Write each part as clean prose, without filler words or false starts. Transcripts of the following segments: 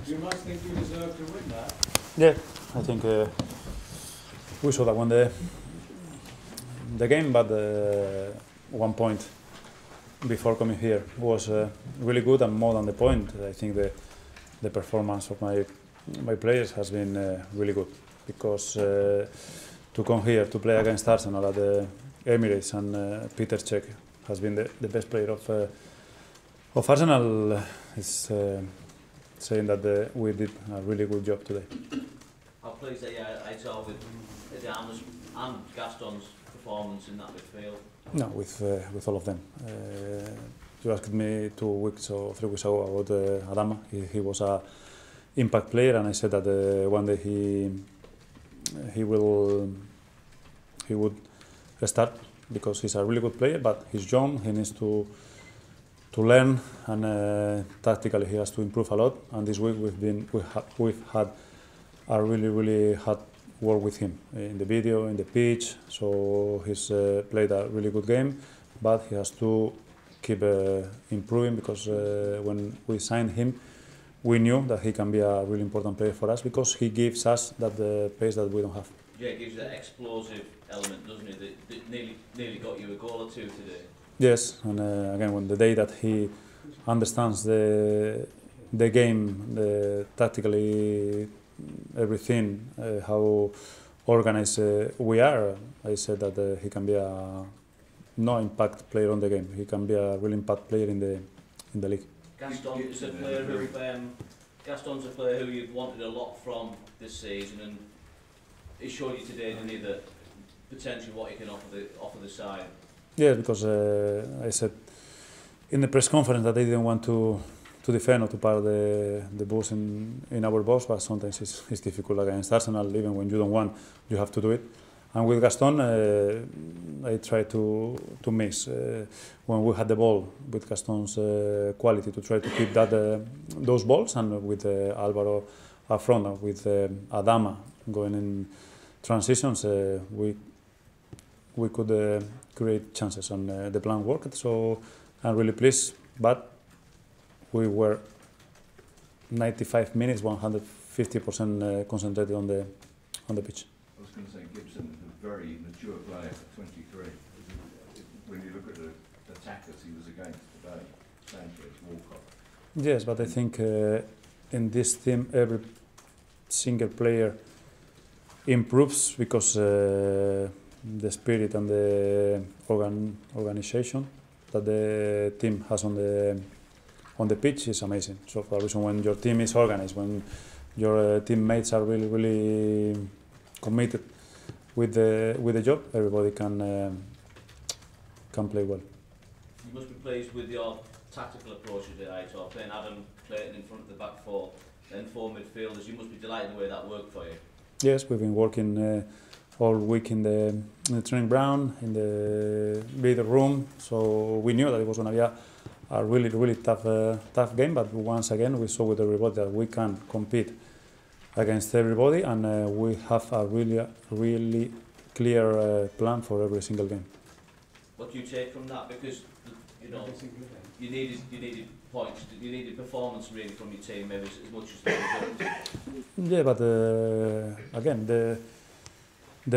You must think you deserve to win that. Yeah, I think we saw that won the game, but 1 point before coming here was really good, and more than the point, I think the performance of my players has been really good, because to come here to play against Arsenal at the Emirates, and Peter Cech has been the best player of Arsenal, is saying that we did a really good job today. How pleased are you, Aitor, with Adama's and Gaston's performance in that midfield? No, with all of them. You asked me 2 weeks or 3 weeks ago about Adama. He was a impact player, and I said that one day he would start, because he's a really good player, but he's young. He needs to learn, and tactically he has to improve a lot. And this week we've had a really hard work with him in the video, in the pitch. So he's played a really good game, but he has to keep improving, because when we signed him, we knew that he can be a really important player for us, because he gives us that pace that we don't have. Yeah, it gives you that explosive element, doesn't it? That nearly got you a goal or two today. Yes, and again, when the day that he understands the game, tactically everything, how organized we are, I said that he can be a no impact player on the game. He can be a real impact player in the league. Gaston's a player who Gaston's a player who you've wanted a lot from this season, and he showed you today, didn't he, that potentially what he can offer the side. Yeah, because I said in the press conference that they didn't want to defend or to park the bus in our box, but sometimes it's difficult against Arsenal. Even when you don't want, you have to do it. And with Gaston, I try to mix when we had the ball with Gaston's quality, to try to keep those balls, and with Alvaro up front, and with Adama going in transitions, we could create chances, and the plan worked. So I'm really pleased, but we were 95 minutes, 150% concentrated on the pitch. I was going to say, Gibson is a very mature player at 23. When you look at the attackers he was against today, Sanchez, Walcott. Yes, but I think in this team every single player improves, because the spirit and the organization that the team has on the pitch is amazing. So for a reason, when your team is organized, when your teammates are really committed with the job, everybody can play well. You must be pleased with your tactical approach today, Aitor, playing Adam Clayton in front of the back four, then 4 midfielders. You must be delighted the way that worked for you. Yes, we've been working all week in the training ground, in the video room, so we knew that it was going to be a really tough game. But once again, we saw with everybody that we can compete against everybody, and we have a really clear plan for every single game. What do you take from that? Because you needed points, you needed performance really from your team, maybe as much as the result. Yeah, but again, the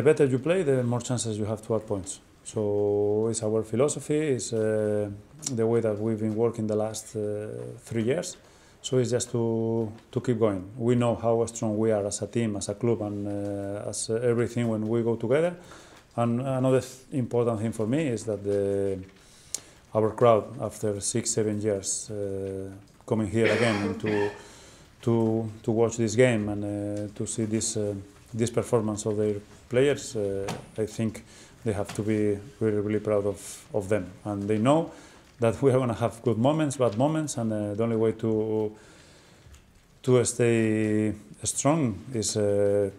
better you play, the more chances you have to add points. So it's our philosophy, it's the way that we've been working the last 3 years. So it's just to keep going. We know how strong we are as a team, as a club, and as everything when we go together. And another important thing for me is that our crowd, after 6-7 years, coming here again and to watch this game, and to see this performance of their players, I think they have to be really proud of them. And they know that we are going to have good moments, bad moments, and the only way to stay strong is to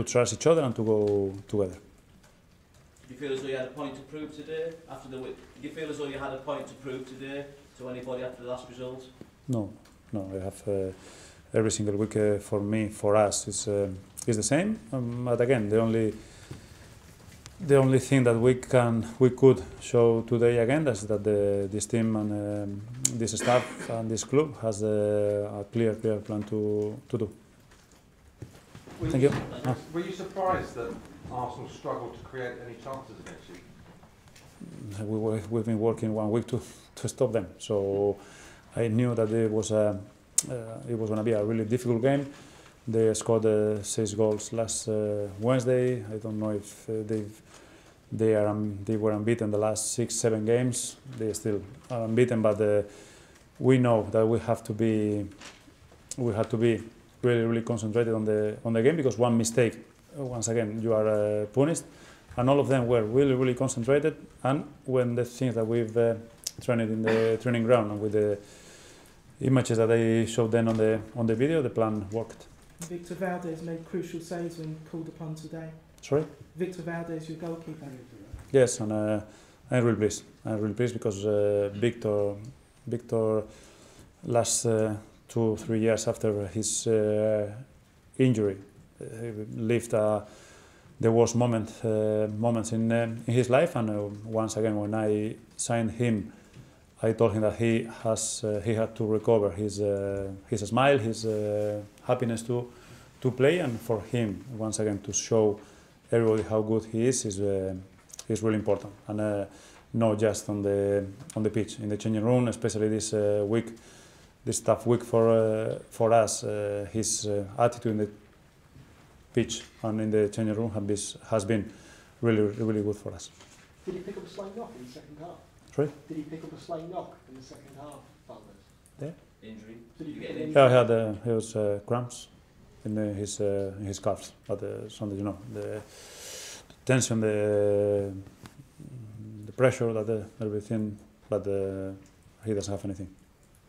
trust each other and to go together. Do you feel as though you had a point to prove today after the week? Did you feel as though you had a point to prove today to anybody after the last result? No. I have every single week for us is the same. But again, the only thing that we could show today again is that this team and this staff and this club has a clear plan to do. Thank you. Were you surprised that Arsenal struggled to create any chances against you? We've been working 1 week to stop them, so I knew that it was going to be a really difficult game. They scored 6 goals last Wednesday. I don't know if they were unbeaten the last 6-7 games. They still are unbeaten, but we know that we have to be really concentrated on the game, because one mistake, once again, you are punished. And all of them were really concentrated. And when the things that we've trained in the training ground and with the images that I showed then on the video, the plan worked. Victor Valdez made crucial saves when called upon today. Sorry? Victor Valdez, your goalkeeper. Yes, and I'm really pleased. I'm really pleased because Victor last 2-3 years after his injury lived the worst moments in his life, and once again when I signed him, I told him that he had to recover his smile, his happiness to play, and for him once again to show everybody how good he is really important, and not just on the pitch, in the changing room, especially this week, this tough week for us. His attitude in the pitch and in the changing room has been really good for us. Did he pick up a slight knock in the second half? Sorry? Did he pick up a slight knock in the second half, Valdez? Injury? Did he You pick get up an an injury? He was cramps in his calves, but something, the tension, the pressure, everything, but he doesn't have anything.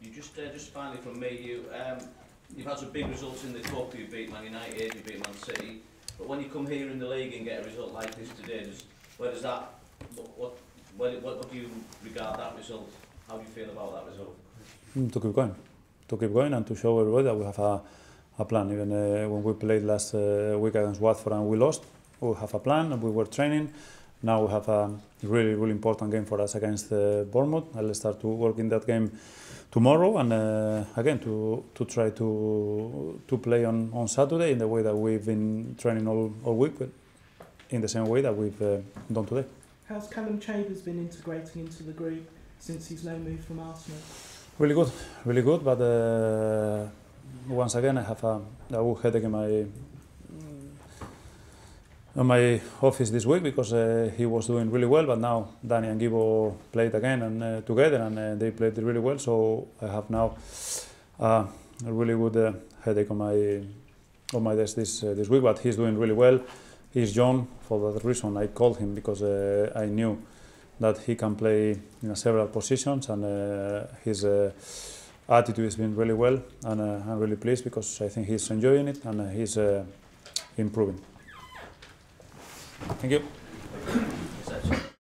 You just finally from me, you've had some big results in the cup. You beat Man United, you beat Man City, but when you come here in the league and get a result like this today, what do you regard that result? How do you feel about that result? To keep going and to show everybody that we have a plan. Even when we played last week against Watford and we lost, we have a plan and we were training. Now we have a really important game for us against Bournemouth. I'll start to work in that game tomorrow, and again to try to play on Saturday in the way that we've been training all week, but in the same way that we've done today. How's Callum Chambers been integrating into the group since he's now moved from Arsenal? Really good, but once again I have a headache in my office this week, because he was doing really well, but now Danny and Gibo played again and together, and they played really well, so I have now a really good headache on my desk this week, but he's doing really well. He's young. For that reason I called him, because I knew that he can play in several positions, and his attitude has been really well, and I'm really pleased because I think he's enjoying it and he's improving. Thank you.